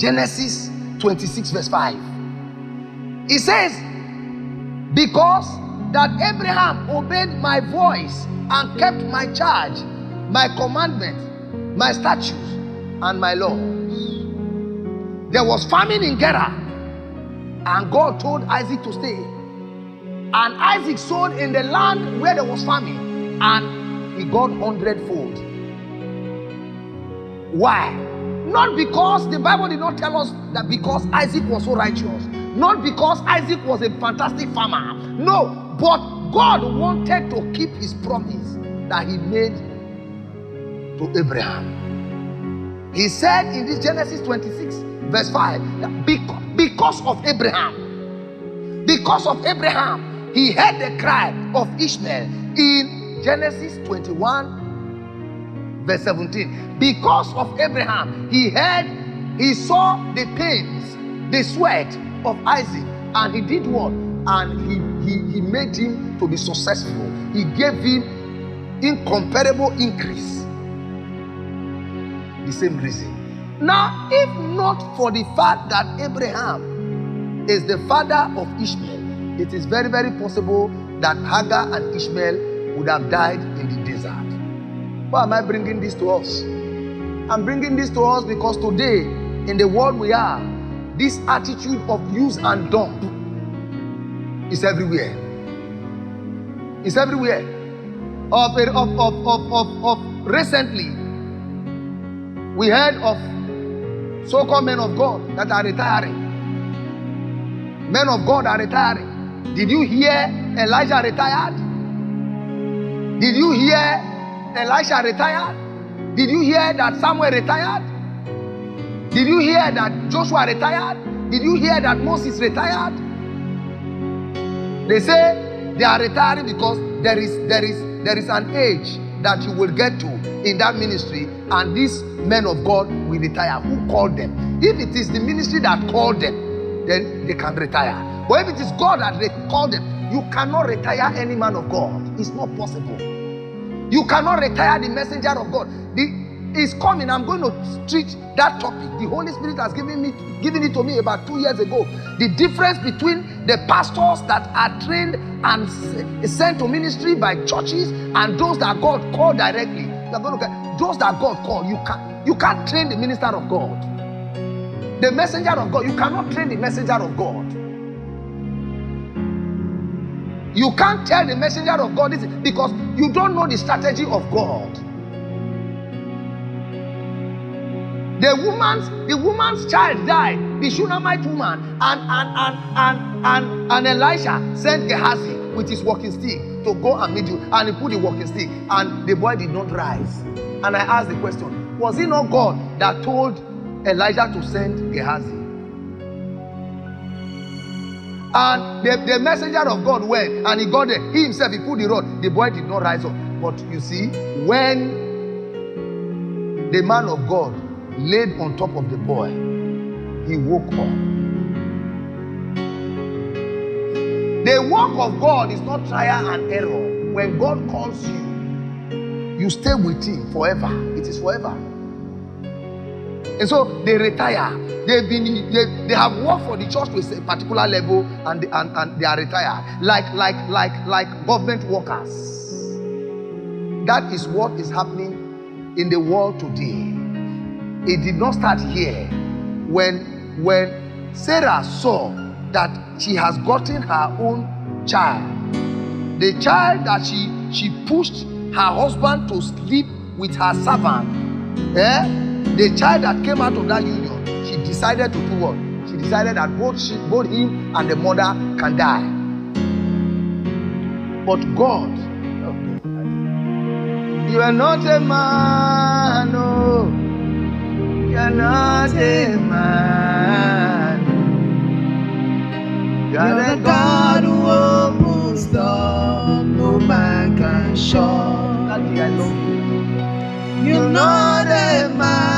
Genesis 26 verse 5. It says, because that Abraham obeyed my voice and kept my charge, my commandment, my statutes, and my laws. There was famine in Gérard, and God told Isaac to stay. And Isaac sowed in the land where there was famine, and he got 100-fold. Why? Not because the Bible did not tell us that because Isaac was so righteous, not because Isaac was a fantastic farmer. No, but God wanted to keep his promise that he made to Abraham. He said in this Genesis 26 verse 5 that because of Abraham, he heard the cry of Ishmael in Genesis 21 verse 17. Because of Abraham, he saw the pains, the sweat of Isaac, and he did what? And he made him to be successful. He gave him incomparable increase. The same reason. Now, if not for the fact that Abraham is the father of Ishmael, it is very, very possible that Hagar and Ishmael would have died in the desert. Why am I bringing this to us? I'm bringing this to us because today, in the world we are, this attitude of use and dump is everywhere. It's everywhere. Recently, we heard of so-called men of God that are retiring. Men of God are retiring. Did you hear Elijah retired? Did you hear Elisha retired? Did you hear that Samuel retired? Did you hear that Joshua retired? Did you hear that Moses retired? They say they are retiring because there is an age that you will get to in that ministry, and these men of God will retire. Who called them? If it is the ministry that called them, then they can retire. But if it is God that called them, you cannot retire any man of God. It's not possible. You cannot retire the messenger of God. It's coming. I'm going to treat that topic. The Holy Spirit has given it to me about 2 years ago. The difference between the pastors that are trained and sent to ministry by churches and those that God called directly. Those that God called, you can't train the minister of God. The messenger of God, you cannot train the messenger of God. You can't tell the messenger of God this because you don't know the strategy of God. The woman's child died, the Shunammite woman, and Elisha sent Gehazi with his walking stick to go and meet you, and he put the walking stick, and the boy did not rise. And I asked the question, was it not God that told Elijah to send Gehazi? And the messenger of God went, and he got there. He himself, he put the rod. The boy did not rise up. But you see, when the man of God laid on top of the boy, he woke up. The work of God is not trial and error. When God calls you, you stay with him forever. It is forever. And so they retire. They have worked for the church to a particular level, and they are retired, like government workers. That is what is happening in the world today. It did not start here. When Sarah saw that she has gotten her own child, the child that she pushed her husband to sleep with her servant, the child that came out of that union, she decided to do what? She decided that both him and the mother can die. But God, you are not a man, no. You are not a man. You are the God who opens doors no man can shut. Daddy, I love you. You're not a man.